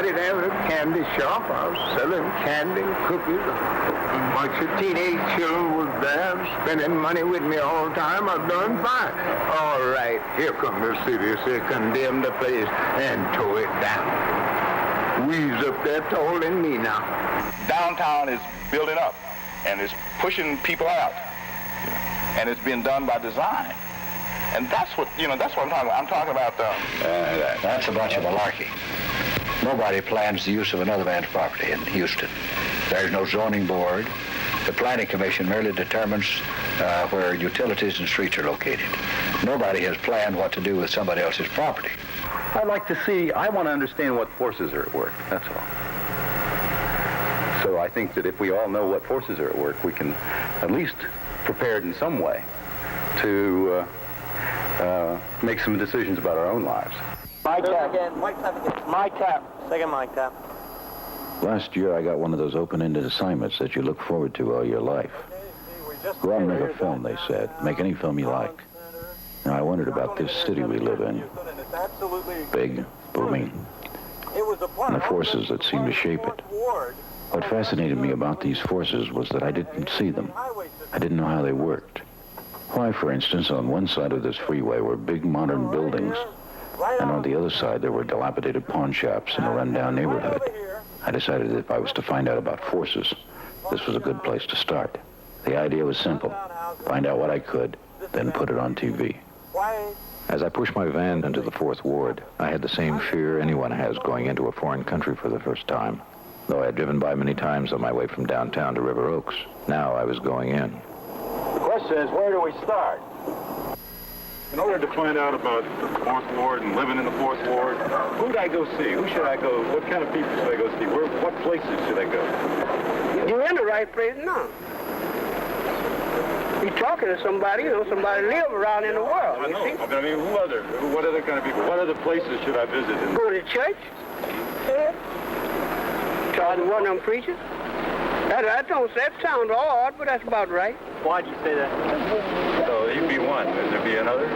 started out at a candy shop. I was selling candy and cookies. A bunch of teenage children was there spending money with me all the time. I've done fine. All right, here comes the city. They condemn the place and tow it down. We's up there tolling me now. Downtown is building up and is pushing people out. And it's being done by design. And that's what I'm talking about. I'm talking about that's a bunch of malarkey. Nobody plans the use of another man's property in Houston. There's no zoning board. The planning commission merely determines where utilities and streets are located. Nobody has planned what to do with somebody else's property. I want to understand what forces are at work, that's all. So I think that if we all know what forces are at work, we can at least prepare in some way to make some decisions about our own lives. Mic tap. Mic tap again. Mic tap. Second mic tap. Last year I got one of those open-ended assignments that you look forward to all your life. Go out and make a film, they said. Make any film you like. Now I wondered about this city we live in. Big, booming, and the forces that seem to shape it. What fascinated me about these forces was that I didn't see them. I didn't know how they worked. Why, for instance, on one side of this freeway were big modern buildings, and on the other side there were dilapidated pawn shops in a rundown neighborhood. I decided that if I was to find out about forces, this was a good place to start. The idea was simple. Find out what I could, then put it on TV. As I pushed my van into the Fourth Ward, I had the same fear anyone has going into a foreign country for the first time. Though I had driven by many times on my way from downtown to River Oaks, now I was going in. The question is, where do we start? In order to find out about the Fourth Ward and living in the Fourth Ward, who'd I go see? Who should I go? What kind of people should I go see? What places should I go? You're in the right place now. You're talking to somebody, somebody live around in the world. I know. I mean, what other kind of people? What other places should I visit? Go to church. Try to one of them preachers. That sounds odd, but that's about right. Why'd you say that? So you'd be one. Would there be another?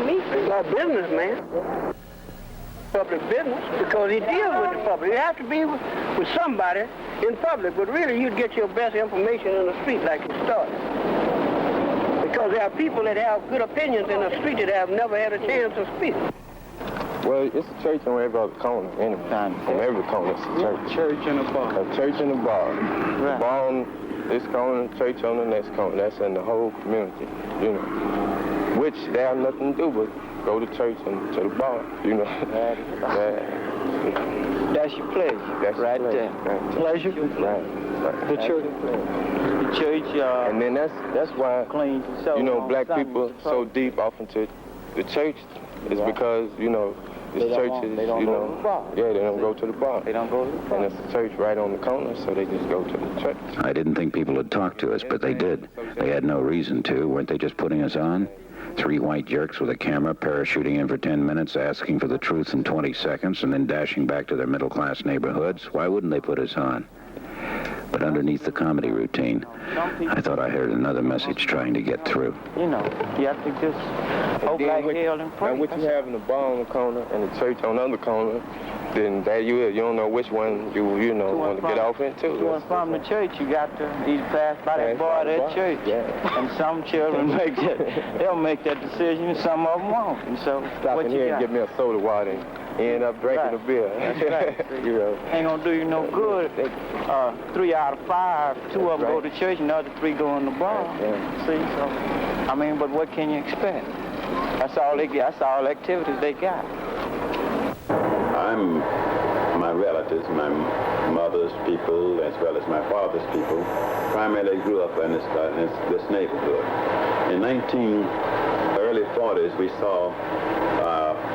Me, about business, man. Public business, because he deals with the public. You have to be with somebody in public, but really you'd get your best information in the street like you started. Because there are people that have good opinions in the street that have never had a chance to speak. Well, it's a church on every other corner, anytime. From every corner, it's a church. Church and a bar. A church and a bar. Right. The bar on this corner, church on the next corner. That's in the whole community, Which they have nothing to do but go to church and to the bar, That's your pleasure. That's right there. Right. Pleasure. Right. The church. The church. And then that's why cleans itself. Black people so deep off into the church is because this church is, they don't go to the bar. Yeah, they don't go to the bar. They don't go to the bar. And it's a church right on the corner, so they just go to the church. I didn't think people would talk to us, but they did. They had no reason to. Weren't they just putting us on? 3 white jerks with a camera parachuting in for 10 minutes, asking for the truth in 20 seconds, and then dashing back to their middle-class neighborhoods. Why wouldn't they put us on? But underneath the comedy routine, I thought I heard another message trying to get through. You have to just hope like hell and pray. Now, what you have in the bar on the corner and the church on the other corner, then that you don't know which one you want to get off into. To and from the church, you got to either pass by that bar or that church. Yeah. And some children they'll make that decision, and some of them won't. And so, Stop what in you here got? and get me a soda water and end up drinking a beer. That's right. Ain't gonna do you no good. 3 out of 5, 2 of them go to church, and the other 3 go in the bar. See, so but what can you expect? That's all they get. That's all activities they got. My relatives, my mother's people, as well as my father's people, primarily grew up in this neighborhood. In early 40s, we saw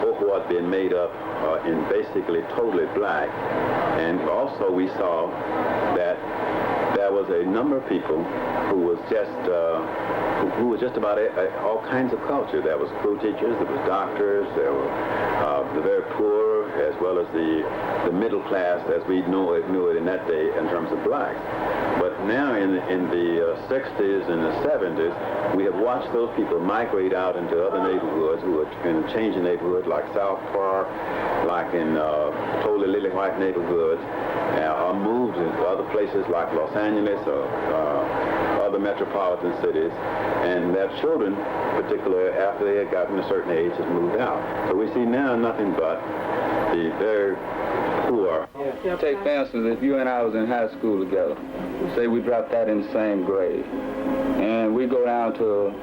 Fourth Ward being made up in basically totally black, and also we saw that there was a number of people who was just about all kinds of culture. There was school teachers, there was doctors, there were the very poor, as well as the middle class as we knew it in that day in terms of blacks. But now in the 60s and the 70s, we have watched those people migrate out into other neighborhoods who are in changing neighborhoods like South Park, like in totally lily white neighborhoods, or moved into other places like Los Angeles or other metropolitan cities, and their children, particularly after they had gotten a certain age, has moved out. So we see now nothing but the very poor. Take for instance, if you and I was in high school together, say we dropped out in the same grade, and we go down to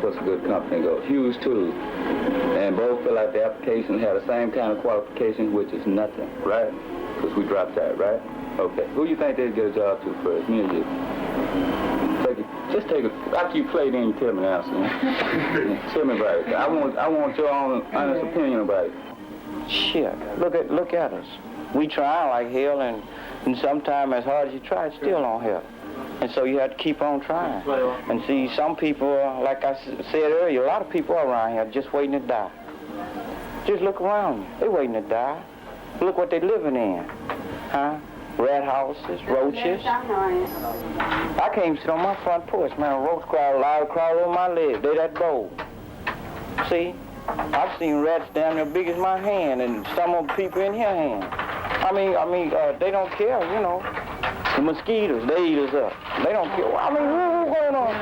what's a good company go, Hughes Tools, and both fill out the application, have the same kind of qualifications, which is nothing, right? Because we dropped out, right? Okay. Who you think they'd get a job to first? Me or you? Just take it. After you play, then you tell me the answer. Tell me about it. I want your own honest opinion about it. Shit. Look at us. We try like hell, and sometimes as hard as you try, it still don't help. And so you have to keep on trying. And see, some people, like I said earlier, a lot of people around here just waiting to die. Just look around you. They're waiting to die. Look what they're living in. Huh? Rat houses, roaches. I can't sit on my front porch, man. A roach crawl over my leg. They that bold. See? I've seen rats down there big as my hand, and some of the people in here hand. I mean, they don't care, you know. The mosquitoes, they eat us up. They don't care. I mean, what's going on?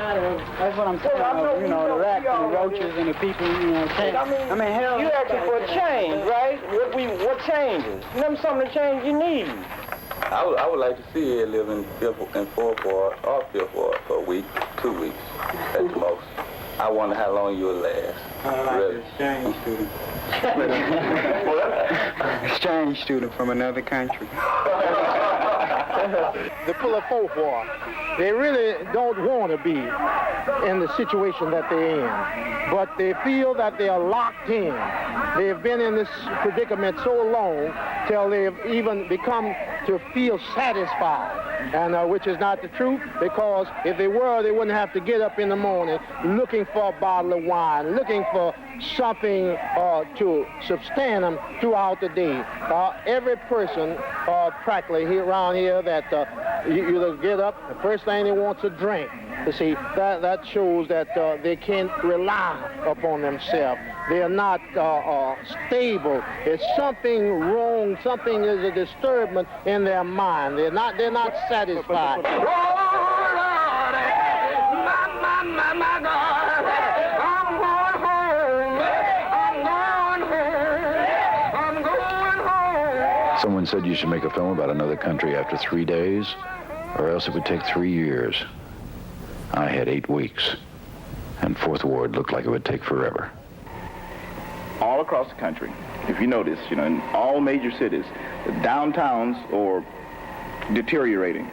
That's what I'm saying. You know, the rats and the roaches and the people, you know, change. I mean, hell. You asking for a change, right? What changes? Them some of the change you need. I would like to see you live in Fourth Ward or Fifth Ward for a week, 2 weeks at the most. I wonder how long you would last. Really. Exchange student. Exchange student from another country. The people of Fourth Ward, they really don't want to be in the situation that they're in, but they feel that they are locked in. They've been in this predicament so long till they've even become to feel satisfied, and which is not the truth, because if they were, they wouldn't have to get up in the morning looking for a bottle of wine, looking for something to sustain them throughout the day. Every person practically here around here that you get up, the first thing they want is a drink. You see, that shows that they can't rely upon themselves. They are not stable. There's something wrong. Something is a disturbance in their mind. They're not satisfied. My God, I'm going home. Someone said you should make a film about another country after 3 days, or else it would take 3 years. I had 8 weeks, and Fourth Ward looked like it would take forever. All across the country, if you notice, you know, in all major cities, the downtowns are deteriorating.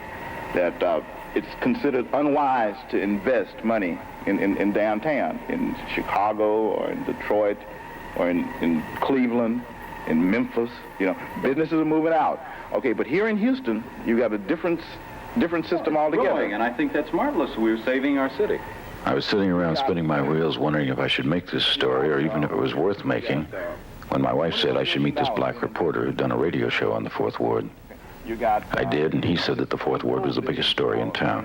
That it's considered unwise to invest money in downtown, in Chicago or in Detroit or in Cleveland, in Memphis. You know, businesses are moving out. Okay, but here in Houston, you got a different system altogether. And I think that's marvelous. We're saving our city. I was sitting around spinning my wheels wondering if I should make this story or even if it was worth making when my wife said I should meet this black reporter who'd done a radio show on the Fourth Ward. I did, and he said that the Fourth Ward was the biggest story in town.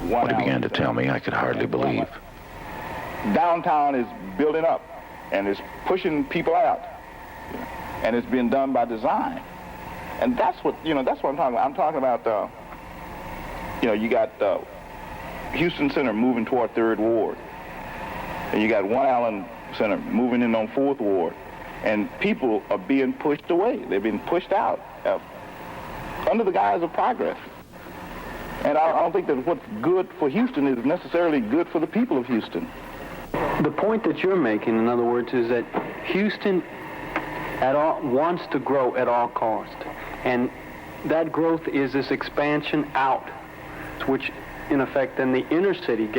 What he began to tell me, I could hardly believe. Downtown is building up and is pushing people out, and it's being done by design. And that's what I'm talking about. I'm talking about, you got Houston Center moving toward Third Ward, and you got One Allen Center moving in on Fourth Ward, and people are being pushed away. They're being pushed out under the guise of progress. And I don't think that what's good for Houston is necessarily good for the people of Houston. The point that you're making, in other words, is that Houston wants to grow at all cost, and that growth is this expansion out, which in effect then the inner city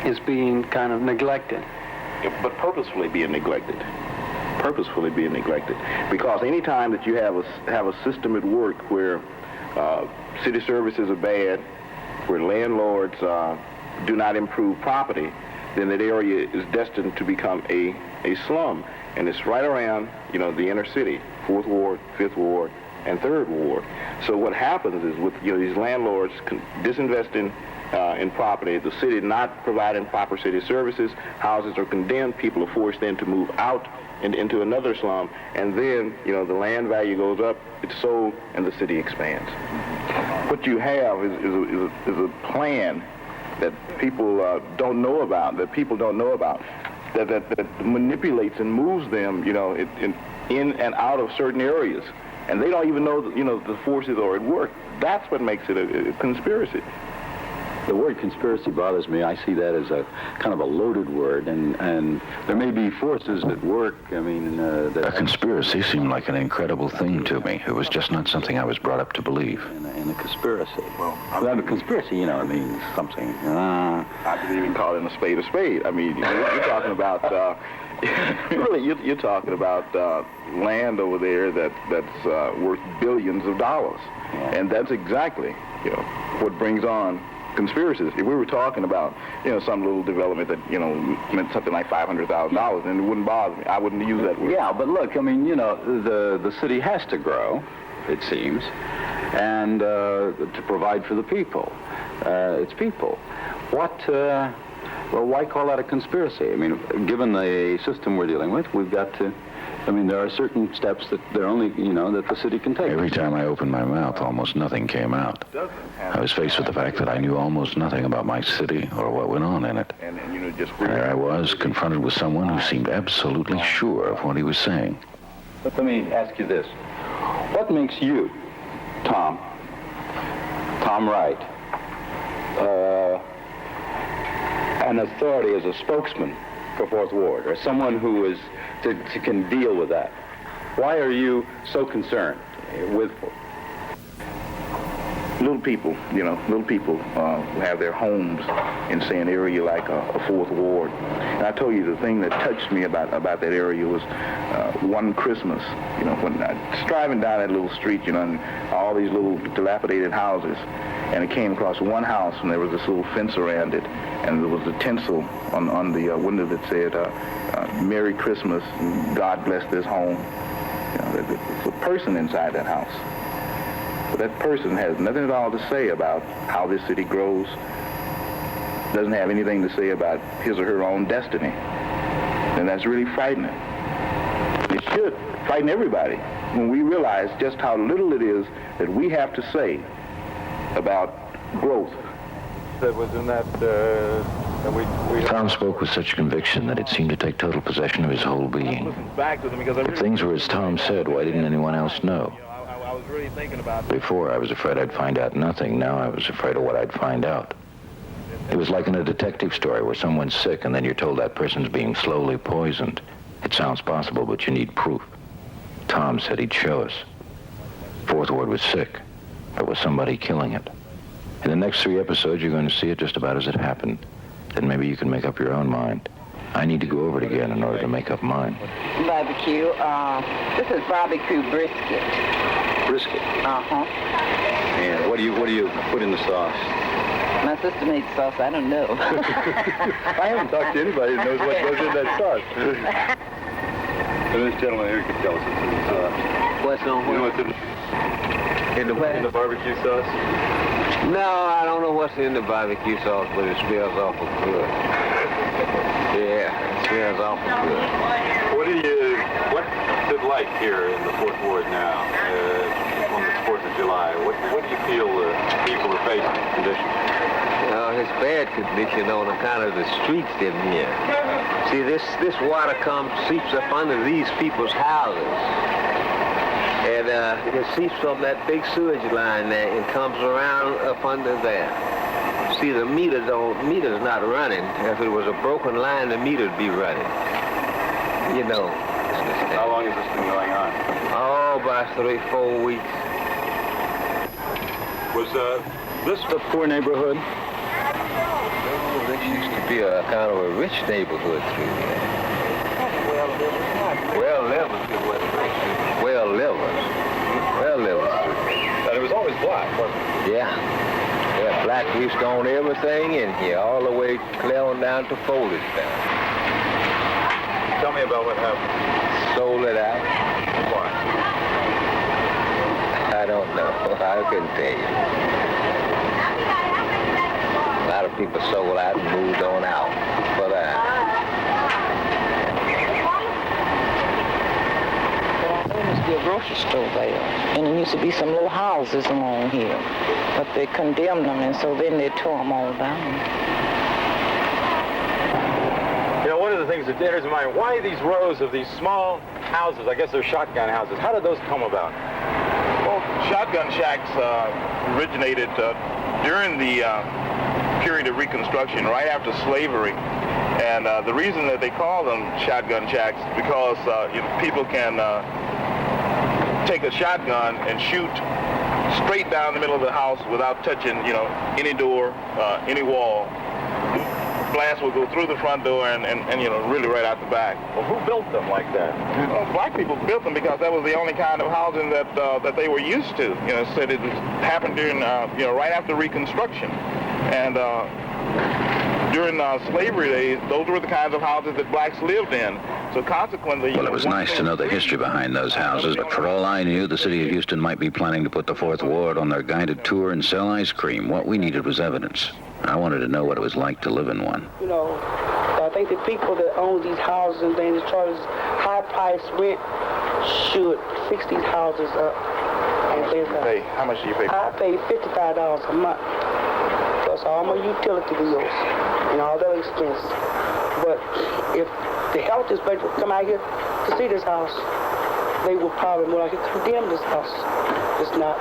is being kind of neglected. But purposefully being neglected. Because any time that you have a system at work where city services are bad, where landlords do not improve property, then that area is destined to become a slum. and it's right around, the inner city, 4th Ward, 5th Ward, and 3rd Ward. So what happens is with these landlords disinvesting in property, the city not providing proper city services, houses are condemned, people are forced then to move out into another slum, and then the land value goes up, it's sold, and the city expands. What you have is a plan that people don't know about, that manipulates and moves them, in and out of certain areas. And they don't even know, the forces are at work. That's what makes it a conspiracy. The word conspiracy bothers me. I see that as a kind of a loaded word, and there may be forces at work. I mean, a conspiracy seemed like an incredible thing to me. It was just not something I was brought up to believe. In a conspiracy. Well, a conspiracy, it means something. I could even call it a spade. I mean, you're talking about, really, you're talking about land over there that's worth billions of dollars. Yeah. And that's exactly, what brings on conspiracies. If we were talking about, some little development that, meant something like $500,000, then it wouldn't bother me. I wouldn't use that word. Yeah, but look, I mean, the city has to grow, it seems, and to provide for the people, its people. Why call that a conspiracy? I mean, given the system we're dealing with, we've got to, there are certain steps that that the city can take. Every time I opened my mouth, almost nothing came out. I was faced with the fact that I knew almost nothing about my city or what went on in it. And there I was, confronted with someone who seemed absolutely sure of what he was saying. But let me ask you this. What makes you, Tom Wright, an authority as a spokesman for 4th Ward, or someone who is can deal with that? Why are you so concerned with little people? Little people who have their homes in, say, an area like a 4th Ward. And I told you the thing that touched me about that area was one Christmas, when I was driving down that little street, and all these little dilapidated houses, and I came across one house, and there was this little fence around it, and there was a tinsel on the window that said, Merry Christmas, and God bless this home. There's a person inside that house. But that person has nothing at all to say about how this city grows, doesn't have anything to say about his or her own destiny. And that's really frightening. It should frighten everybody when we realize just how little it is that we have to say about growth. That was in that, Tom spoke with such conviction that it seemed to take total possession of his whole being. If things were as Tom said, why didn't anyone else know? Before, I was afraid I'd find out nothing. Now I was afraid of what I'd find out. It was like in a detective story where someone's sick and then you're told that person's being slowly poisoned. It sounds possible, but you need proof. Tom said he'd show us. 4th Ward was sick. There was somebody killing it. In the next 3 episodes, you're going to see it just about as it happened. Then maybe you can make up your own mind. I need to go over it again in order to make up mine. Barbecue. This is barbecue brisket. Brisket? Uh-huh. And what do you put in the sauce? My sister made sauce. I don't know. I haven't talked to anybody that knows what goes in that sauce. So this gentleman here can tell us what's in the sauce. What's on what? You know what's in the barbecue sauce? No, I don't know what's in the barbecue sauce, but it smells awful good. Yeah, it smells awful good. What's it like here in the 4th Ward now, on the 4th of July? What do you feel people are facing conditions? It's bad condition on account of the streets in here. See, this water seeps up under these people's houses. And it seeps from that big sewage line there and comes around up under there. See, the meter's not running. If it was a broken line, the meter'd be running. How long has this been going on? Oh, about 3-4 weeks. Was this a poor neighborhood? Oh, this used to be a kind of a rich neighborhood through there. Well-livers is what it is. Well-livers. And it was always black, wasn't it? Yeah, black used to own everything in here, all the way clear on down to Foleystown. Tell me about what happened. Sold it out. Why? I don't know. I couldn't tell you. A lot of people sold out and moved on out for that. There used to be a grocery store there, and there used to be some little houses along here, but they condemned them, and so then they tore them all down. You know, one of the things that enters my mind, why these rows of these small houses? I guess they're shotgun houses. How did those come about? Well, shotgun shacks originated during the period of Reconstruction, right after slavery. And the reason that they call them shotgun shacks is because people can take a shotgun and shoot straight down the middle of the house without touching, any door, any wall. Blast will go through the front door and really right out the back. Well, who built them like that? Well, black people built them because that was the only kind of housing that they were used to. Said it happened during, right after Reconstruction. And during slavery days, those were the kinds of houses that blacks lived in. So consequently... Well, it was nice to know the history behind those houses, but for all I knew, the city of Houston might be planning to put the Fourth Ward on their guided tour and sell ice cream. What we needed was evidence. I wanted to know what it was like to live in one. I think the people that own these houses and things charge high-priced rent should fix these houses up. How much do you pay? I pay $55 a month, plus all my utility bills and all their expenses. But if the health inspector would come out here to see this house, they would probably more likely condemn this house. It's not,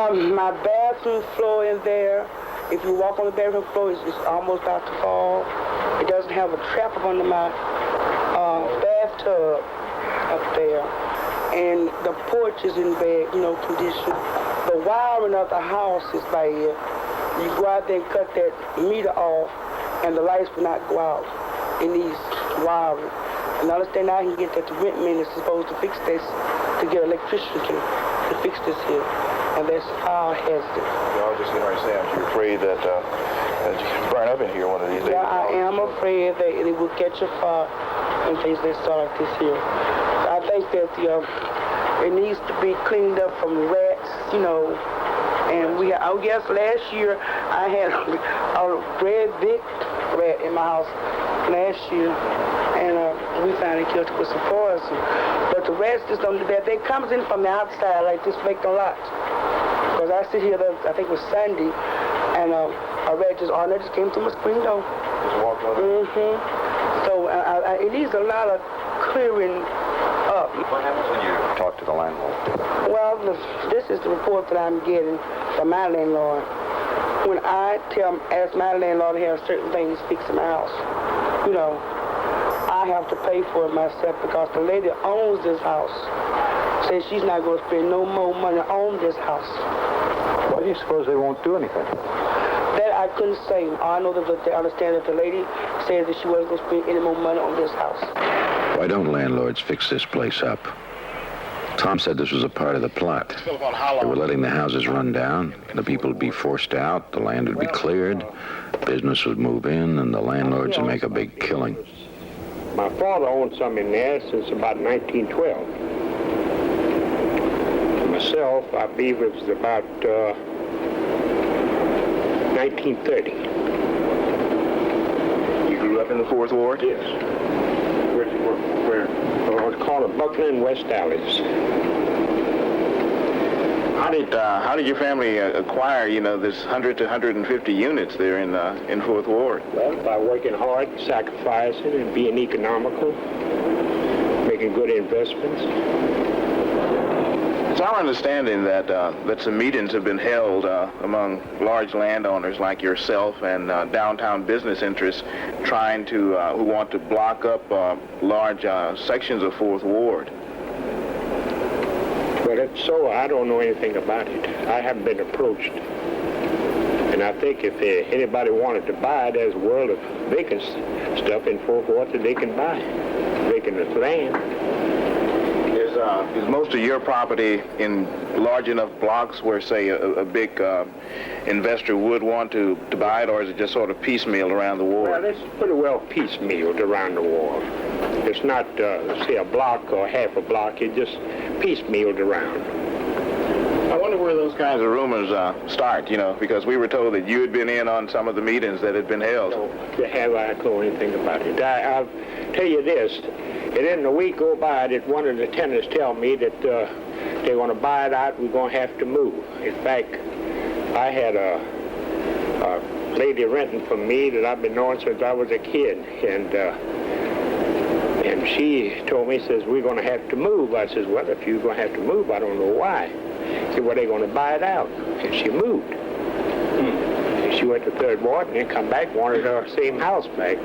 my bathroom floor in there, if you walk on the bathroom floor, it's almost about to fall. It doesn't have a trap up under my bathtub up there. And the porch is in bad, condition. The wiring of the house is bad. You go out there and cut that meter off, and the lights will not go out in these wiring. And I understand I can get that the rent man is supposed to fix this, to get electrician to fix this here. And that's fire hazard. I was just going to say, aren't you afraid that you burn up in here one of these days? Yeah, I am afraid that it will catch a fire in case they start like this here. I think that it needs to be cleaned up from rats, And I guess last year I had a red big rat in my house last year, and we finally killed it with some poison. But the rats just don't do that. They comes in from the outside like this vacant lot. Because I sit here, I think it was Sunday, and a rat just came through my screen door. Just walked out? Mm-hmm. So it needs a lot of clearing up. What happens when you talk to the landlord? Well, this is the report that I'm getting from my landlord. When I ask my landlord to have certain things fixed in my house, I have to pay for it myself because the lady owns this house. Says she's not going to spend no more money on this house. Why do you suppose they won't do anything? That I couldn't say. I know that they understand that the lady said that she wasn't going to spend any more money on this house. Why don't landlords fix this place up? Tom said this was a part of the plot. They were letting the houses run down, the people would be forced out, the land would be cleared, business would move in, and the landlords would make a big killing. My father owned some in there since about 1912. Myself, I believe it was about 1930. You grew up in the Fourth Ward? Yes. Where did you work? Where? It's called the Buckland West Alleys. How did your family acquire, this 100 to 150 units there in Fourth Ward? Well, by working hard, sacrificing, and being economical, making good investments. It's our understanding that some meetings have been held among large landowners like yourself and downtown business interests trying to, who want to block up large sections of Fourth Ward. Well, if so, I don't know anything about it. I haven't been approached. And I think if anybody wanted to buy, there's a world of vacant stuff in Fourth Ward that they can buy. Vacant land. most of your property in large enough blocks where, say, a big investor would want to buy it, or is it just sort of piecemeal around the ward? Well, it's pretty well piecemealed around the ward. It's not, say, a block or half a block. It's just piecemealed around. I wonder where those kinds of rumors start, you know, because we were told that you had been in on some of the meetings that had been held. No, have I know anything about it? I'll tell you this. It isn't a week go by that one of the tenants tell me that they're going to buy it out, we're going to have to move. In fact, I had a lady renting from me that I've been knowing since I was a kid, and she told me, says, we're going to have to move. I says, well, if you're going to have to move, I don't know why. She said, well, they're going to buy it out. And she moved. And she went to Third Ward and then come back, wanted her same house back.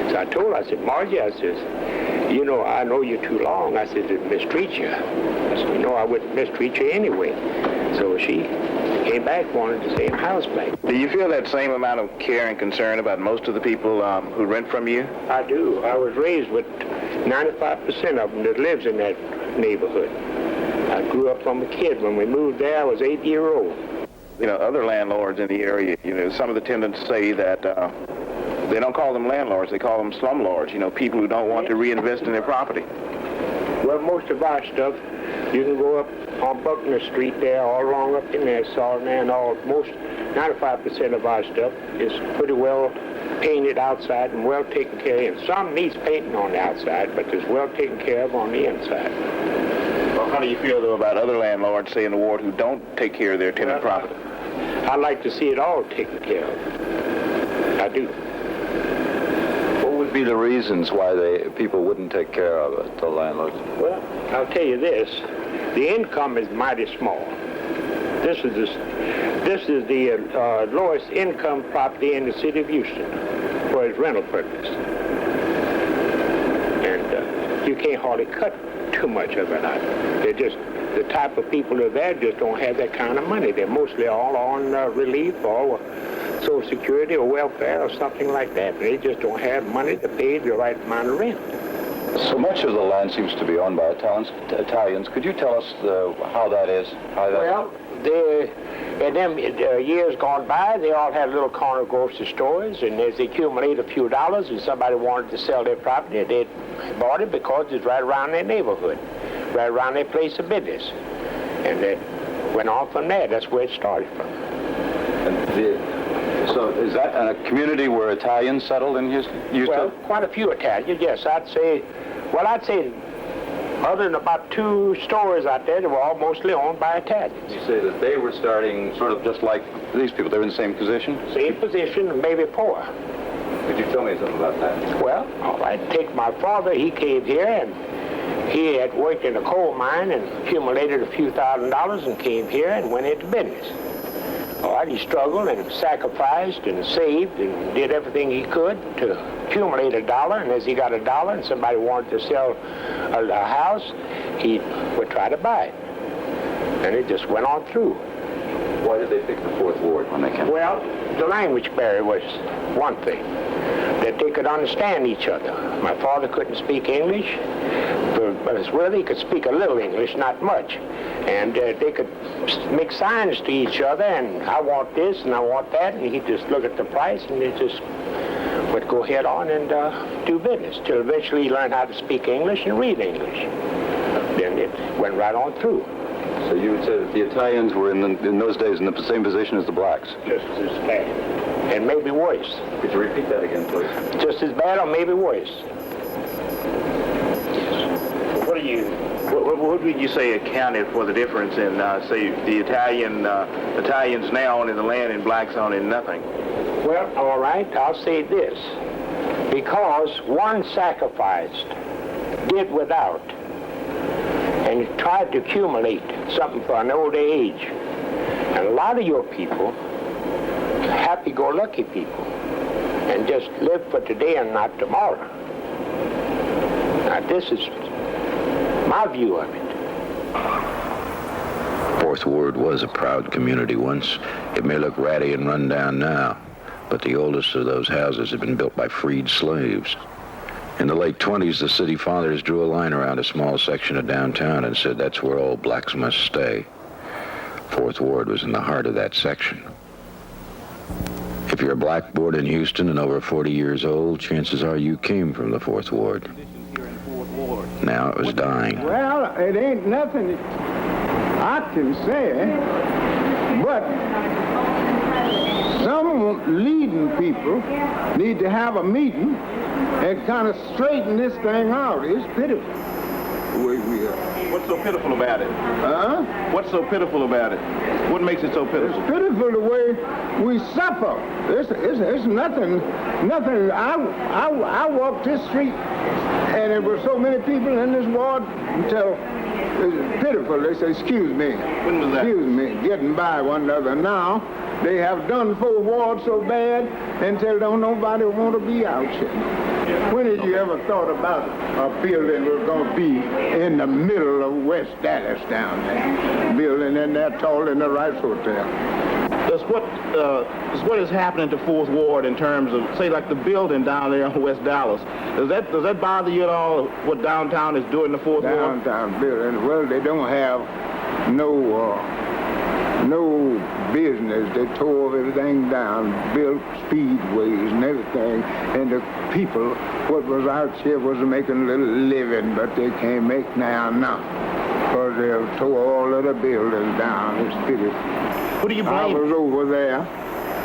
So I told her, I said, Margie, I says, you know, I know you too long. I said, to mistreat you. I said, you know, I wouldn't mistreat you anyway. So she came back, wanted the same house back. Do you feel that same amount of care and concern about most of the people who rent from you? I do. I was raised with 95% of them that lives in that neighborhood. I grew up from a kid. When we moved there, I was 8-year-old. You know, other landlords in the area, you know, some of the tenants say that they don't call them landlords, they call them slumlords, you know, people who don't want to reinvest in their property. Well, most of our stuff, you can go up on Buckner Street there, all along up in there, and most 95% of our stuff is pretty well painted outside and well taken care of. Some needs painting on the outside, but it's well taken care of on the inside. Well, how do you feel, though, about other landlords, say, in the ward who don't take care of their tenant property? I'd like to see it all taken care of. I do. What would be the reasons why people wouldn't take care of it, the landlords? Well, I'll tell you this. The income is mighty small. This is the lowest income property in the city of Houston for its rental purpose. And you can't hardly cut too much of it out. They're just, the type of people that are there just don't have that kind of money. They're mostly all on relief or Social Security or welfare or something like that. They just don't have money to pay the right amount of rent. So much of the land seems to be owned by Italians. Could you tell us how that is? Well, in them years gone by, they all had little corner grocery stores, and as they accumulate a few dollars and somebody wanted to sell their property, they bought it because it's right around their neighborhood, right around their place of business. And it went on from there. That's where it started from. So is that a community where Italians settled in Houston? Well, quite a few Italians, yes. I'd say other than about 2 stores out there, they were all mostly owned by Italians. You say that they were starting sort of just like these people. They were in the same position? Same position, maybe poor. Could you tell me something about that? All right. Take my father. He came here, and he had worked in a coal mine and accumulated a few $1,000s and came here and went into business. All right, he struggled and sacrificed and saved and did everything he could to accumulate $1, and as he got $1 and somebody wanted to sell a house, he would try to buy it. And it just went on through. Why did they pick the Fourth Ward when they came? Well, the language barrier was one thing, that they could understand each other. My father couldn't speak English, but as well, he could speak a little English, not much. And they could make signs to each other, and I want this and I want that, and he'd just look at the price, and they just would go head on and do business, till eventually he learned how to speak English and read English. Then it went right on through. So you would say that the Italians were in those days in the same position as the blacks? Just as bad, and maybe worse. Could you repeat that again, please? Just as bad or maybe worse. What would you say accounted for the difference in, say, the Italians now owning the land and blacks owning nothing? Well, all right, I'll say this. Because one sacrificed, did without, and tried to accumulate something for an older age. And a lot of your people, happy-go-lucky people, and just live for today and not tomorrow. Now, this is my view of it. Fourth Ward was a proud community once. It may look ratty and run down now, but the oldest of those houses had been built by freed slaves. In the late 20s, the city fathers drew a line around a small section of downtown and said that's where all blacks must stay. Fourth Ward was in the heart of that section. If you're a black born in Houston and over 40 years old, chances are you came from the Fourth Ward. Now it was dying. Well, it ain't nothing I can say, but some leading people need to have a meeting and kind of straighten this thing out. It's pitiful the way we are. What's so pitiful about it? Huh? What's so pitiful about it? What makes it so pitiful? It's pitiful the way we suffer. It's nothing. I walked this street and there were so many people in this ward until it's pitiful. They say, excuse me. When was that? Excuse me, getting by one another. Now, they have done Fourth Ward so bad until don't nobody want to be out here. When did you ever thought about a building was going to be in the middle of West Dallas down there? Building in there taller than the Rice Hotel. Does what is happening to Fourth Ward in terms of, say, like the building down there in West Dallas, does that bother you at all, what downtown is doing to Fourth Ward? Downtown building, well, they don't have no business. They tore everything down, built speedways and everything, and the people what was out here was making a little living, but they can't make now because they tore all of the buildings down. It's pitiful. Who do you blame? I was over there,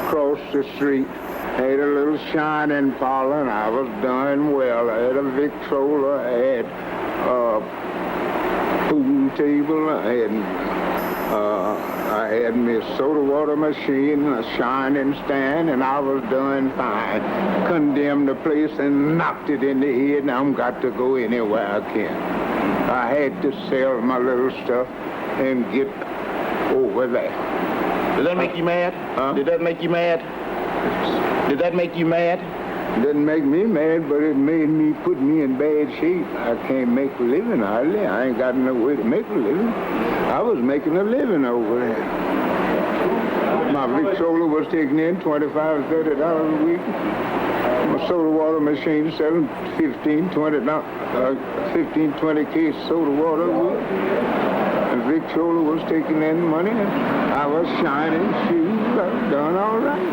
across the street, had a little shining parlor, and I was doing well. I had a Victrola, I had a pool table, I had me a soda water machine, a shining stand, and I was doing fine. Condemned the place and knocked it in the head, and I'm got to go anywhere I can. I had to sell my little stuff and get over there. Did that make you mad? Huh? Did that make you mad? Did that make you mad? It didn't make me mad, but it made me, put me in bad shape. I can't make a living hardly. I ain't got no way to make a living. I was making a living over there. My Victrola was taking in $25, $30 a week. My soda water machine selling 15, 20 case soda water a week. And Victrola was taking in money. I was shining shoes. I was doing all right.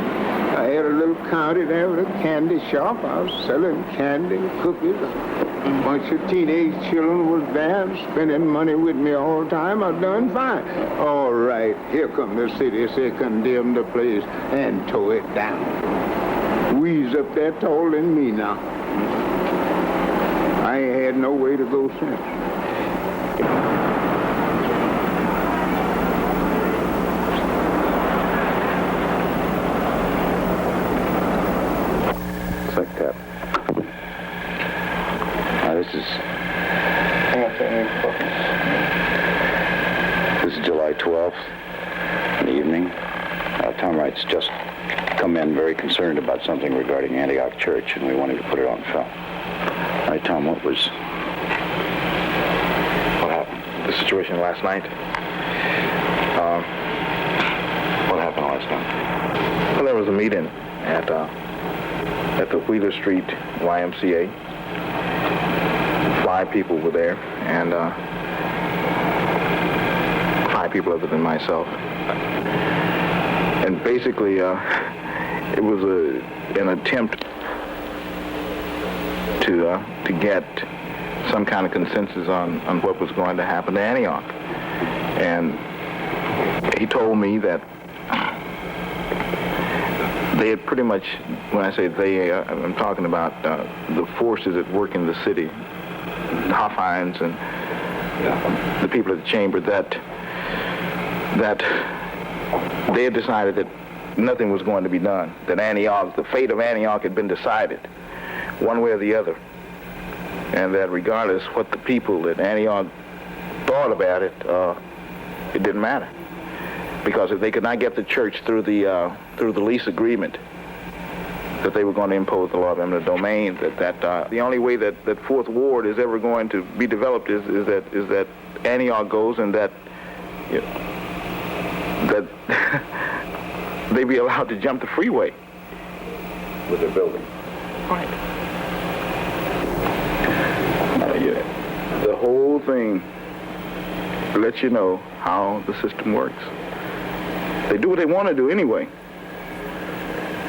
I had a little counter there with a candy shop. I was selling candy, cookies. A bunch of teenage children was there spending money with me all the time. I done fine. All right, here come the city. Say condemn the place and tow it down. We's up there taller than me now. I ain't had no way to go since. Like that. This is July 12th, in the evening. Tom Wright's just come in very concerned about something regarding Antioch Church, and we wanted to put it on film. All right, Tom, what happened? The situation last night. What happened last night? Well, there was a meeting at the Wheeler Street YMCA. 5 people were there, and 5 people other than myself. And basically, it was an attempt to get some kind of consensus on what was going to happen to Antioch. And he told me that they had pretty much, when I say they, I'm talking about the forces at work in the city, Hoffines and the people at the chamber, that they had decided that nothing was going to be done, that Antioch, the fate of Antioch had been decided one way or the other, and that regardless what the people at Antioch thought about it, it didn't matter. Because if they could not get the church through the lease agreement, that they were going to impose the law of eminent domain, that the only way that Fourth Ward is ever going to be developed is that Antioch goes, and that they be allowed to jump the freeway with their building. Right. The whole thing lets you know how the system works. They do what they want to do anyway.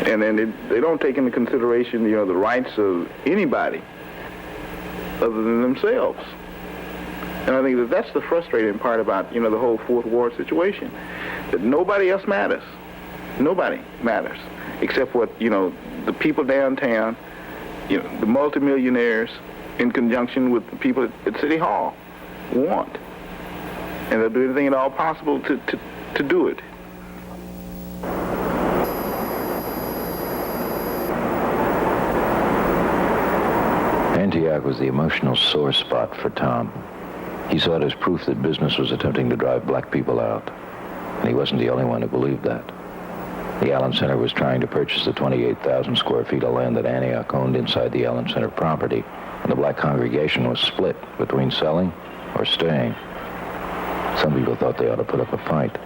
And then they don't take into consideration, the rights of anybody other than themselves. And I think that's the frustrating part about, the whole Fourth Ward situation, that nobody else matters. Nobody matters except what, the people downtown, the multimillionaires in conjunction with the people at City Hall want. And they'll do anything at all possible to do it. Antioch was the emotional sore spot for Tom. He saw it as proof that business was attempting to drive black people out. And he wasn't the only one who believed that. The Allen Center was trying to purchase the 28,000 square feet of land that Antioch owned inside the Allen Center property, and the black congregation was split between selling or staying. Some people thought they ought to put up a fight.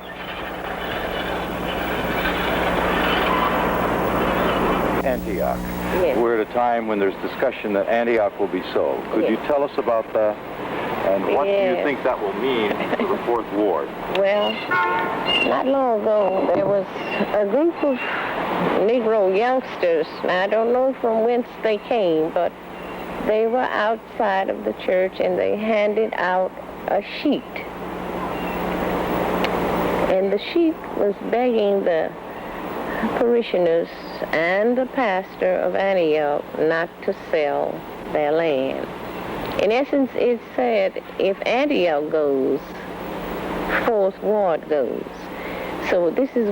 Antioch. Yes. We're at a time when there's discussion that Antioch will be sold. Could you tell us about that? And what do you think that will mean for the Fourth Ward? Well, not long ago, there was a group of Negro youngsters. Now, I don't know from whence they came, but they were outside of the church and they handed out a sheet. And the sheet was begging the parishioners and the pastor of Antioch not to sell their land. In essence, it said, if Antioch goes, Fourth Ward goes. So this is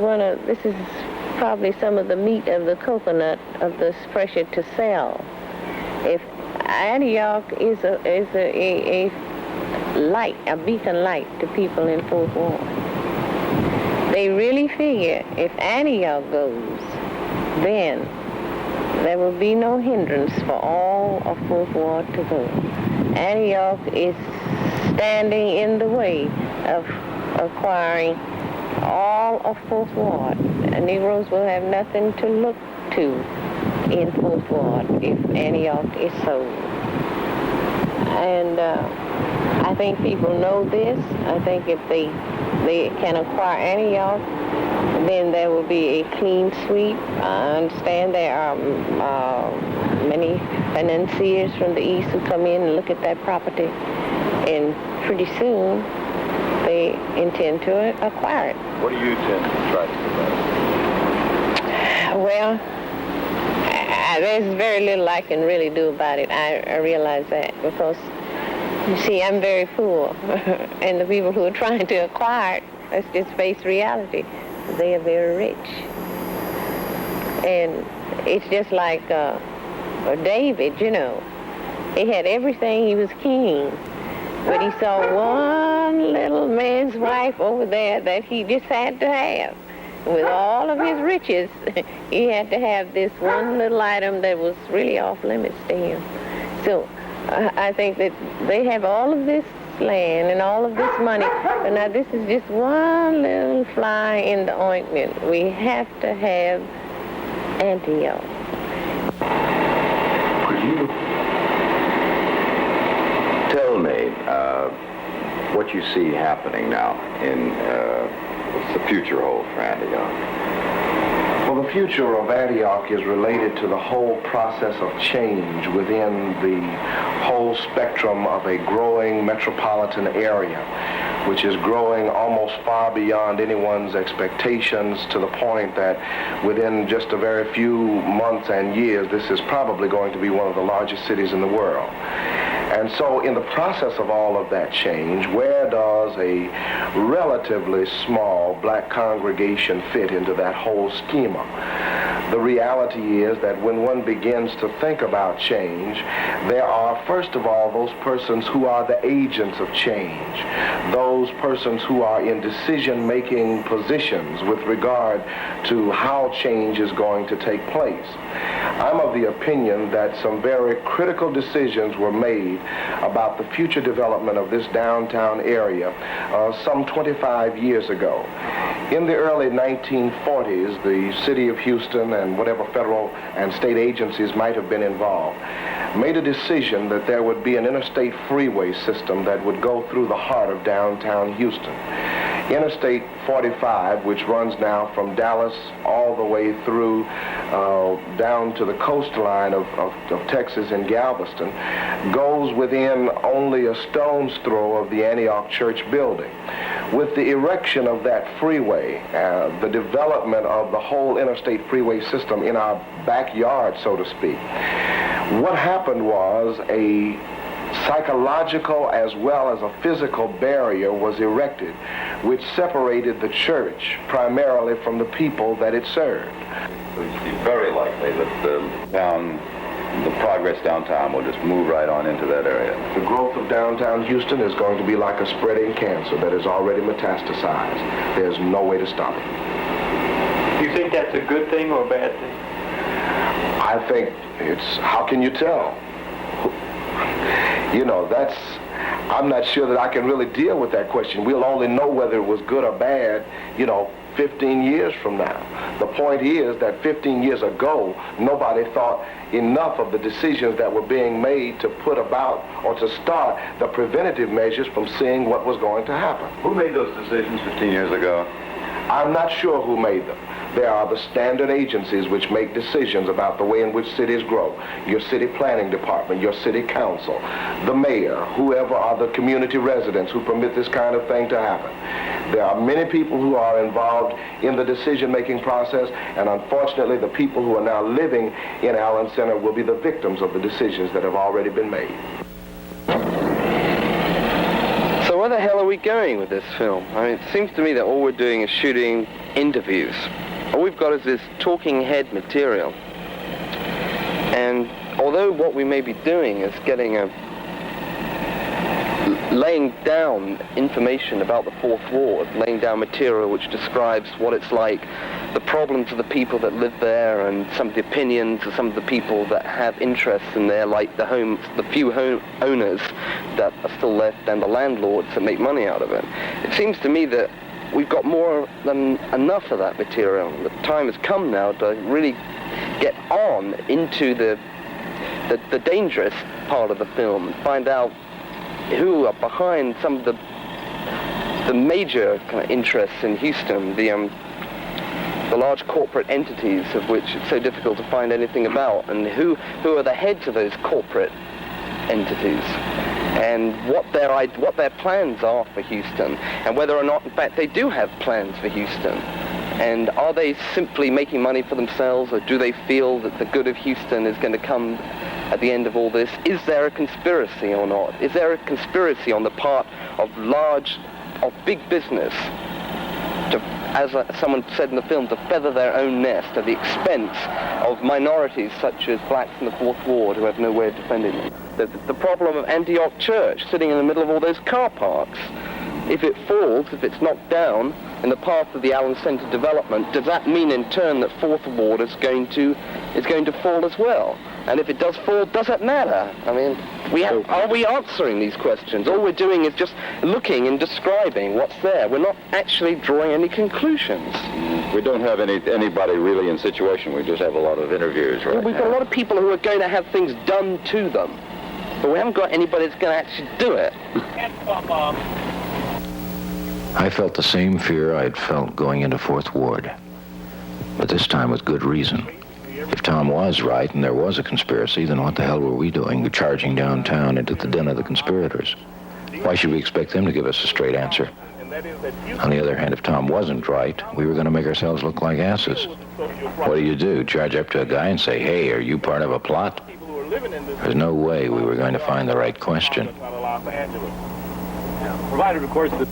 probably some of the meat of the coconut of this pressure to sell. If Antioch is a light, a beacon light to people in Fourth Ward, they really figure if Antioch goes, then there will be no hindrance for all of Fourth Ward to go. Antioch is standing in the way of acquiring all of Fourth Ward. Negroes will have nothing to look to in Fourth Ward if Antioch is sold. And I think people know this. I think if they can acquire Antioch, then there will be a clean sweep. I understand there are many financiers from the east who come in and look at that property, and pretty soon they intend to acquire it. What do you intend to try to do about it? Well, there's very little I can really do about it. I realize that because, you see, I'm very poor, and the people who are trying to acquire it, let's just face reality, they are very rich. And it's just like David, he had everything, he was king, but he saw one little man's wife over there that he just had to have. With all of his riches, he had to have this one little item that was really off limits to him. So I think that they have all of this land and all of this money, but now this is just one little fly in the ointment. We have to have Antioch. Could you tell me what you see happening now in what's the future hold for Antioch? Well, the future of Antioch is related to the whole process of change within the whole spectrum of a growing metropolitan area, which is growing almost far beyond anyone's expectations, to the point that within just a very few months and years, this is probably going to be one of the largest cities in the world. And so in the process of all of that change, where does a relatively small black congregation fit into that whole schema? The reality is that when one begins to think about change, there are, first of all, those persons who are the agents of change, those persons who are in decision-making positions with regard to how change is going to take place. I'm of the opinion that some very critical decisions were made about the future development of this downtown area some 25 years ago. In the early 1940s, the city of Houston and whatever federal and state agencies might have been involved made a decision that there would be an interstate freeway system that would go through the heart of downtown Houston. Interstate 45, which runs now from Dallas all the way through down to the coastline of Texas in Galveston, goes within only a stone's throw of the Antioch Church building. With the erection of that freeway, the development of the whole interstate freeway system in our backyard, so to speak, what happened was a psychological as well as a physical barrier was erected, which separated the church primarily from the people that it served. It's very likely that the progress downtown will just move right on into that area. The growth of downtown Houston is going to be like a spreading cancer that is already metastasized. There's no way to stop it. Do you think that's a good thing or a bad thing? I think it's, how can you tell? You know, I'm not sure that I can really deal with that question. We'll only know whether it was good or bad, 15 years from now. The point is that 15 years ago, nobody thought enough of the decisions that were being made to put about or to start the preventative measures from seeing what was going to happen. Who made those decisions 15 years ago? I'm not sure who made them. There are the standard agencies which make decisions about the way in which cities grow. Your city planning department, your city council, the mayor, whoever are the community residents who permit this kind of thing to happen. There are many people who are involved in the decision-making process, and unfortunately the people who are now living in Allen Center will be the victims of the decisions that have already been made. So where the hell are we going with this film? I mean, it seems to me that all we're doing is shooting interviews. All we've got is this talking head material. And although what we may be doing is laying down information about the Fourth Ward, laying down material which describes what it's like, the problems of the people that live there, and some of the opinions of some of the people that have interests in there, like the few home owners that are still left and the landlords that make money out of it. It seems to me that we've got more than enough of that material. The time has come now to really get on into the dangerous part of the film and find out who are behind some of the major kind of interests in Houston, the large corporate entities of which it's so difficult to find anything about, and who are the heads of those corporate entities, and what their plans are for Houston, and whether or not, in fact, they do have plans for Houston. And are they simply making money for themselves, or do they feel that the good of Houston is going to come at the end of all this? Is there a conspiracy or not? Is there a conspiracy on the part of big business to, as someone said in the film, to feather their own nest at the expense of minorities such as blacks in the Fourth Ward who have no way of defending them? The problem of Antioch Church sitting in the middle of all those car parks. If it falls, if it's knocked down in the path of the Allen Center development, does that mean in turn that Fourth Ward is going to fall as well? And if it does fall, does it matter? I mean, are we answering these questions? All we're doing is just looking and describing what's there. We're not actually drawing any conclusions. We don't have anybody really in situation. We just have a lot of interviews right now. We've got a lot of people who are going to have things done to them, but we haven't got anybody that's going to actually do it. I felt the same fear I'd felt going into Fourth Ward, but this time with good reason. If Tom was right and there was a conspiracy, then what the hell were we doing charging downtown into the den of the conspirators? Why should we expect them to give us a straight answer? On the other hand, if Tom wasn't right, we were going to make ourselves look like asses. What do? Charge up to a guy and say, hey, are you part of a plot? There's no way we were going to find the right question. Provided, of course, that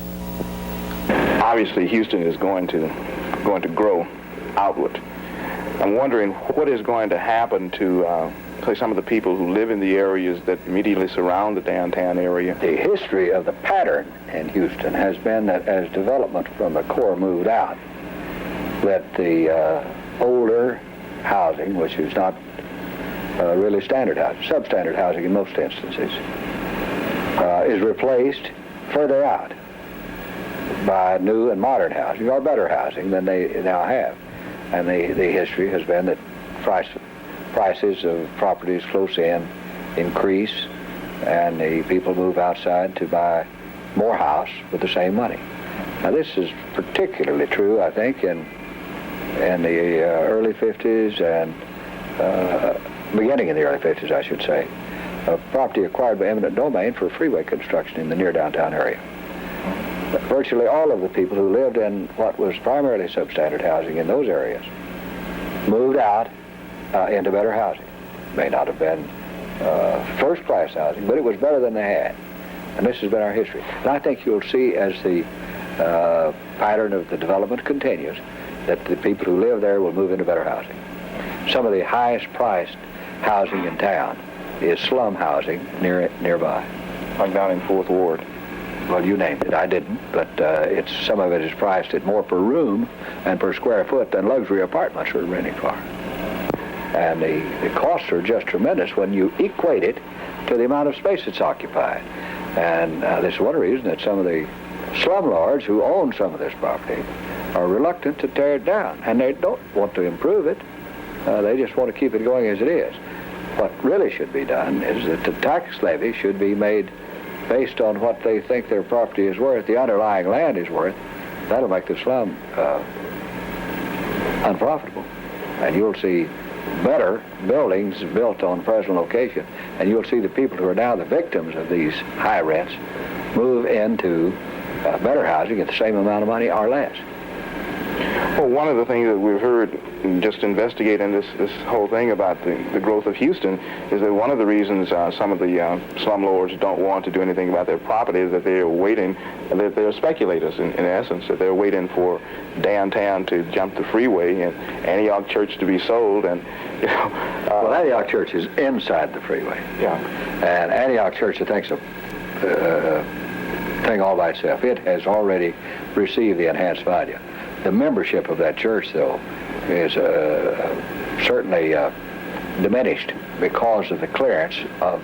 obviously Houston is going to grow outward. I'm wondering what is going to happen to say some of the people who live in the areas that immediately surround the downtown area. The history of the pattern in Houston has been that as development from the core moved out, that the older housing, which is not really standard housing, substandard housing in most instances, is replaced further out by new and modern housing, or better housing than they now have. And the history has been that prices of properties close in increase, and the people move outside to buy more house with the same money. Now this is particularly true, I think, in the early 50s and beginning in the early 50s, I should say, of property acquired by eminent domain for freeway construction in the near downtown area. Virtually all of the people who lived in what was primarily substandard housing in those areas moved out into better housing. May not have been first-class housing, but it was better than they had. And this has been our history. And I think you'll see as the pattern of the development continues that the people who live there will move into better housing. Some of the highest priced housing in town is slum housing nearby. Like down in Fourth Ward. Well, you named it. I didn't, but some of it is priced at more per room and per square foot than luxury apartments are renting for. And the costs are just tremendous when you equate it to the amount of space that's occupied. And this is one reason that some of the slumlords who own some of this property are reluctant to tear it down. And they don't want to improve it. They just want to keep it going as it is. What really should be done is that the tax levy should be made based on what they think their property is worth, the underlying land is worth. That'll make the slum unprofitable. And you'll see better buildings built on present location, and you'll see the people who are now the victims of these high rents move into better housing at the same amount of money or less. Well, one of the things that we've heard just investigating this whole thing about the growth of Houston is that one of the reasons some of the slumlords don't want to do anything about their property is that they're waiting, that they're speculators in essence, that they're waiting for downtown to jump the freeway and Antioch Church to be sold. And well, Antioch Church is inside the freeway. Yeah. And Antioch Church, I think, is a thing all by itself. It has already received the enhanced value. The membership of that church, though, is certainly diminished because of the clearance of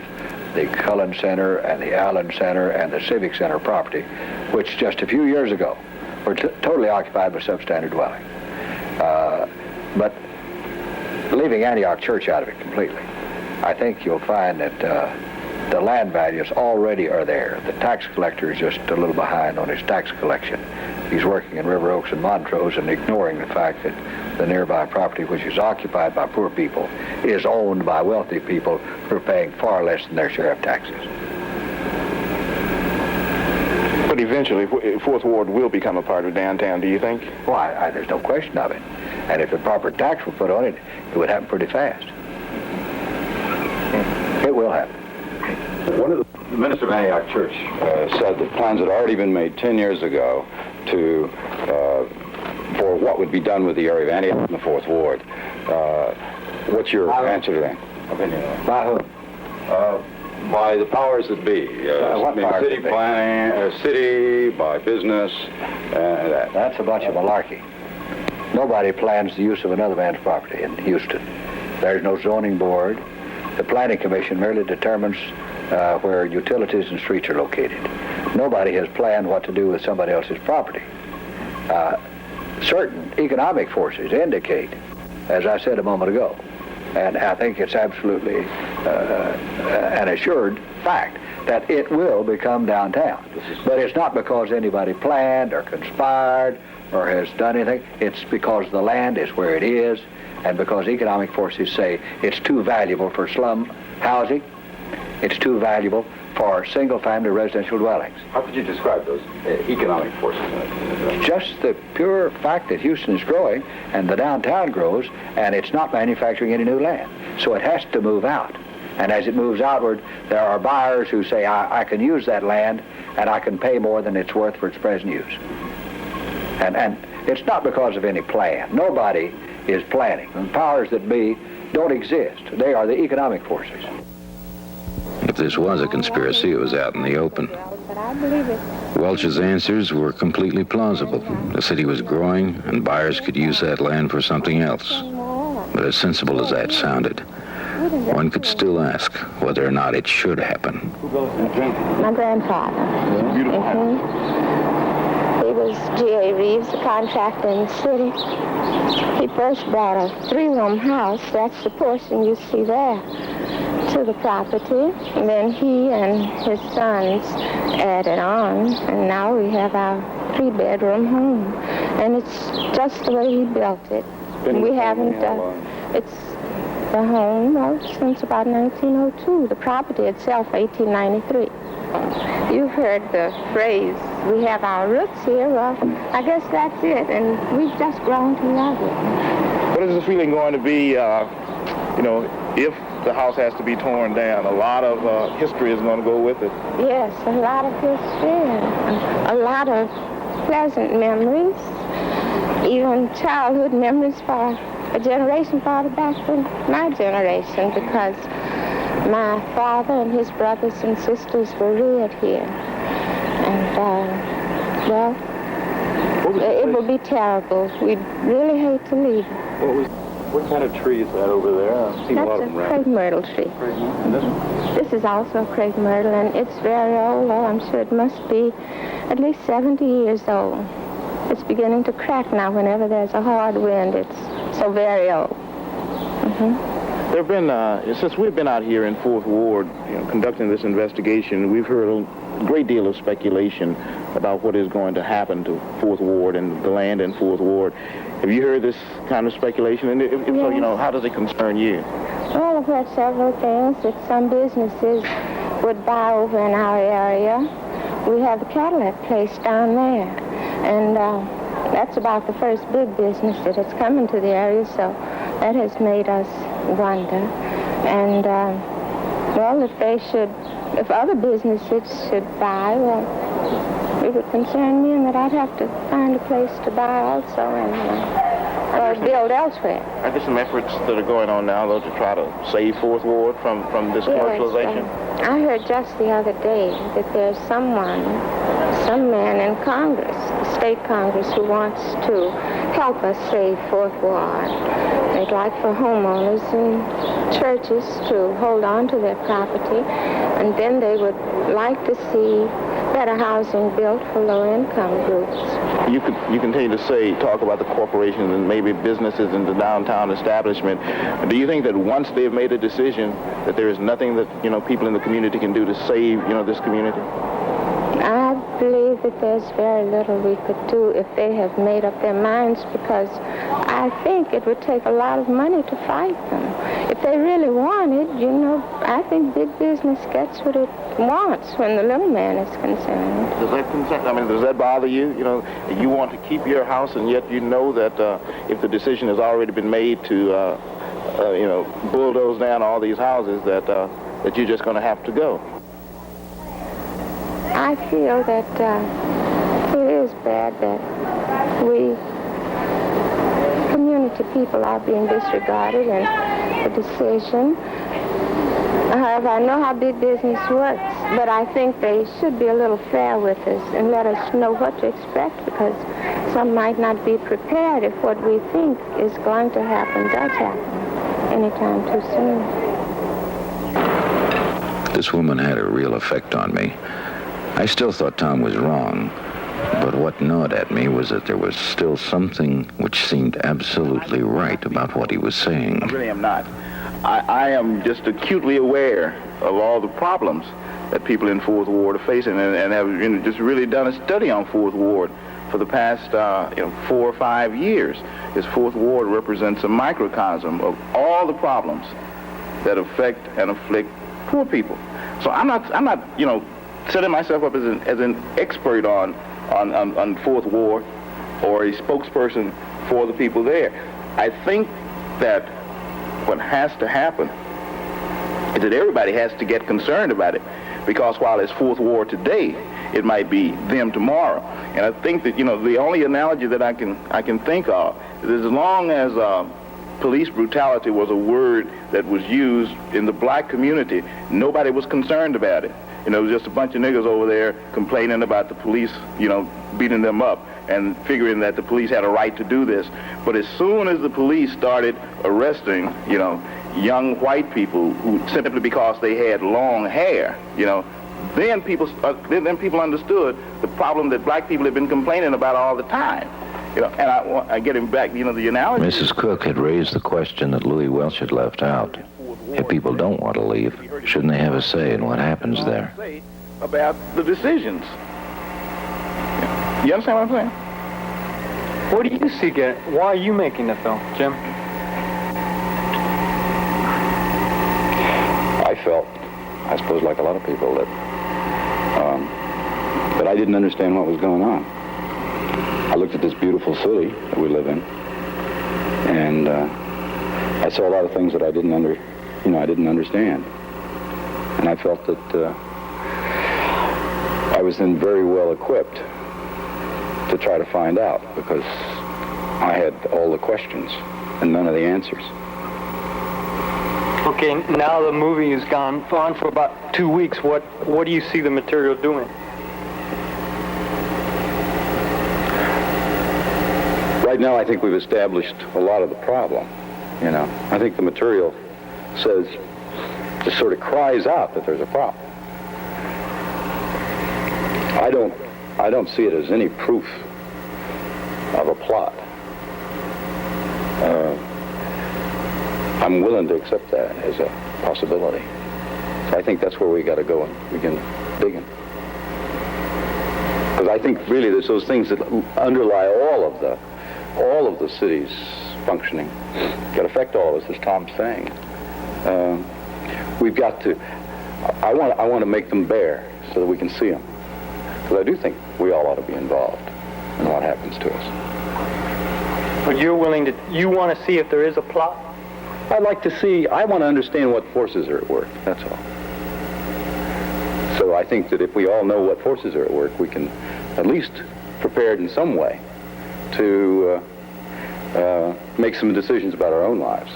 the Cullen Center and the Allen Center and the Civic Center property, which just a few years ago were totally occupied by substandard dwelling. But leaving Antioch Church out of it completely, I think you'll find that the land values already are there. The tax collector is just a little behind on his tax collection. He's working in River Oaks and Montrose and ignoring the fact that the nearby property, which is occupied by poor people, is owned by wealthy people who are paying far less than their share of taxes. But eventually, Fourth Ward will become a part of downtown, do you think? Well, there's no question of it. And if the proper tax were put on it, it would happen pretty fast. It will happen. One of the minister of Antioch Church said that plans had already been made 10 years ago for what would be done with the area of Antioch in the Fourth Ward. What's your answer to that? By whom? By the powers that be. City planning, city, by business. That's a bunch of malarkey. Nobody plans the use of another man's property in Houston. There's no zoning board. The Planning Commission merely determines where utilities and streets are located. Nobody has planned what to do with somebody else's property. Certain economic forces indicate, as I said a moment ago, and I think it's absolutely an assured fact, that it will become downtown. But it's not because anybody planned or conspired or has done anything. It's because the land is where it is, and because economic forces say it's too valuable for slum housing, it's too valuable for single-family residential dwellings. How could you describe those economic forces? Just the pure fact that Houston is growing and the downtown grows, and it's not manufacturing any new land. So it has to move out. And as it moves outward, there are buyers who say, I can use that land and I can pay more than it's worth for its present use. And it's not because of any plan. Nobody is planning. The powers that be don't exist. They are the economic forces. If this was a conspiracy, it was out in the open. Welch's answers were completely plausible. The city was growing, and buyers could use that land for something else. But as sensible as that sounded, one could still ask whether or not it should happen. My grandfather. Beautiful house. He was G.A. Reeves, a contractor in the city. He first brought a 3-room house, that's the portion you see there, to the property. And then he and his sons added on, and now we have our 3-bedroom home. And it's just the way he built it. We haven't, it's the home, well, since about 1902. The property itself, 1893. You've heard the phrase, we have our roots here. Well, I guess that's it, and we've just grown to love it. What is the feeling going to be, if the house has to be torn down? A lot of history is going to go with it. Yes, a lot of history, a lot of pleasant memories, even childhood memories for a generation farther back than my generation, because my father and his brothers and sisters were reared here. And, it will be terrible. We'd really hate to leave it. What kind of tree is that over there? I've seen a lot of them That's a crepe myrtle tree. And this one? This is also a crepe myrtle, and it's very old. Oh, I'm sure it must be at least 70 years old. It's beginning to crack now whenever there's a hard wind. It's so very old. There have been, since we've been out here in Fourth Ward, conducting this investigation, we've heard a great deal of speculation about what is going to happen to Fourth Ward and the land in Fourth Ward. Have you heard this kind of speculation? And if so, how does it concern you? Well, I've heard several things, that some businesses would buy over in our area. We have the Cadillac place down there, and that's about the first big business that has come into the area, so that has made us wonder. And, if other businesses should buy, well, it would concern me in that I'd have to find a place to buy also or build elsewhere. Are there some efforts that are going on now, though, to try to save Fourth Ward from this commercialization? I heard just the other day that there's some man in Congress, the state Congress, who wants to help us save Fourth Ward. They'd like for homeowners and churches to hold on to their property, and then they would like to see better housing built for low-income groups. You continue to talk about the corporations and maybe businesses in the downtown establishment. Do you think that once they've made a decision that there is nothing that, people in the community can do to save, this community? I believe that there's very little we could do if they have made up their minds, because I think it would take a lot of money to fight them. If they really wanted, I think big business gets what it wants when the little man is concerned. Does that bother you? You want to keep your house, and yet you know that if the decision has already been made to, bulldoze down all these houses, that you're just going to have to go. I feel that it is bad that we community people are being disregarded in the decision. However, I know how big business works, but I think they should be a little fair with us and let us know what to expect, because some might not be prepared if what we think is going to happen does happen anytime too soon. This woman had a real effect on me. I still thought Tom was wrong, but what gnawed at me was that there was still something which seemed absolutely right about what he was saying. I really am not. I am just acutely aware of all the problems that people in Fourth Ward are facing, and have just really done a study on Fourth Ward for the past 4 or 5 years. This Fourth Ward represents a microcosm of all the problems that affect and afflict poor people. So I'm not setting myself up as an expert on Fourth Ward or a spokesperson for the people there. I think that what has to happen is that everybody has to get concerned about it, because while it's Fourth Ward today, it might be them tomorrow. And I think that the only analogy that I can think of is, as long as police brutality was a word that was used in the black community, nobody was concerned about it. It was just a bunch of niggas over there complaining about the police, beating them up and figuring that the police had a right to do this. But as soon as the police started arresting, young white people who simply because they had long hair, then people understood the problem that black people had been complaining about all the time. And I get him back, the analogy. Mrs. Cook had raised the question that Louis Welch had left out. If people don't want to leave, shouldn't they have a say in what happens there? About the decisions. You understand what I'm saying? What do you see, why are you making the film, Jim? I felt, I suppose like a lot of people, that I didn't understand what was going on. I looked at this beautiful city that we live in, and I saw a lot of things that I didn't understand. And I felt that I was then very well equipped to try to find out, because I had all the questions and none of the answers. Okay, now the movie has gone on for about 2 weeks. What do you see the material doing? Right now, I think we've established a lot of the problem. I think the material says, just sort of cries out that there's a problem. I don't see it as any proof of a plot. I'm willing to accept that as a possibility. So I think that's where we got to go and begin digging. Because I think really there's those things that underlie all of the city's functioning that affect all of us, as Tom's saying. We've got to. I want to make them bare so that we can see them. Because I do think we all ought to be involved in what happens to us. But you want to see if there is a plot? I want to understand what forces are at work, that's all. So I think that if we all know what forces are at work, we can at least prepare it in some way to make some decisions about our own lives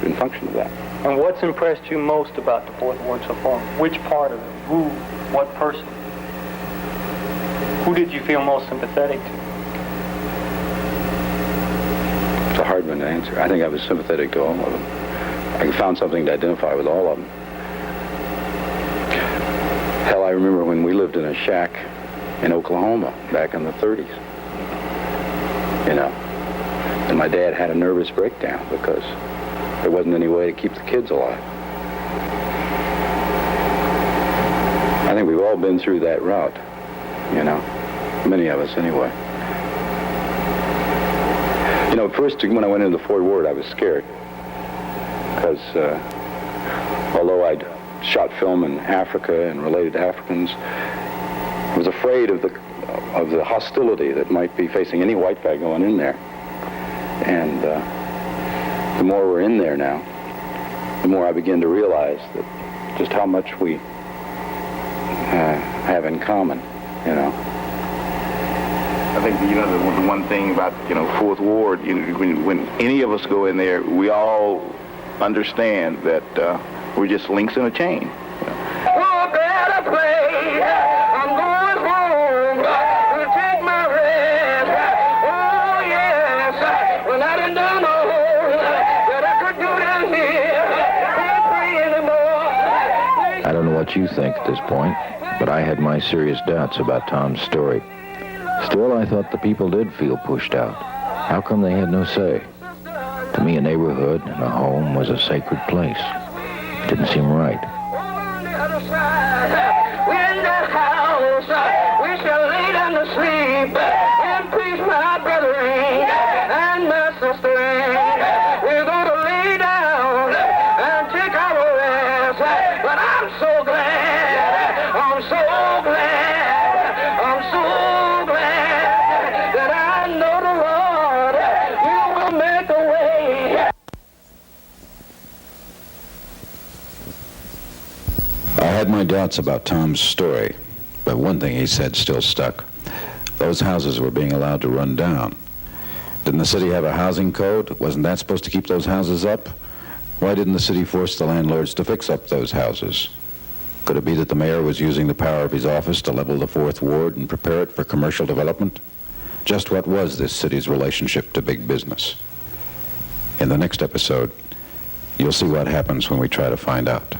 in function of that. And what's impressed you most about the Fourth Ward so far? Which part of it? Who? What person? Who did you feel most sympathetic to? It's a hard one to answer. I think I was sympathetic to all of them. I found something to identify with all of them. Hell, I remember when we lived in a shack in Oklahoma back in the 30s. And my dad had a nervous breakdown because there wasn't any way to keep the kids alive. I think we've all been through that route, many of us anyway. First, when I went into the Fourth Ward, I was scared because although I'd shot film in Africa and related to Africans, I was afraid of the hostility that might be facing any white guy going in there. And the more we're in there now, the more I begin to realize that just how much we have in common, I think, the one thing about, Fourth Ward, when any of us go in there, we all understand that we're just links in a chain. Oh, better play. I'm going home to take my rest. Oh, yes. When I done done all that I could do down here, can't play anymore. I don't know what you think at this point, but I had my serious doubts about Tom's story. Still, I thought the people did feel pushed out. How come they had no say? To me, a neighborhood and a home was a sacred place. It didn't seem right. On the other side, we're in that house. We shall lay down to sleep in peace, my brethren and my sister. We're going to lay down and take our rest. But I'm so glad, I'm so glad, I'm so glad that I know the Lord, He will make a way. I had my doubts about Tom's story, but one thing he said still stuck. Those houses were being allowed to run down. Didn't the city have a housing code? Wasn't that supposed to keep those houses up? Why didn't the city force the landlords to fix up those houses? Could it be that the mayor was using the power of his office to level the Fourth Ward and prepare it for commercial development? Just what was this city's relationship to big business? In the next episode, You'll see what happens when we try to find out.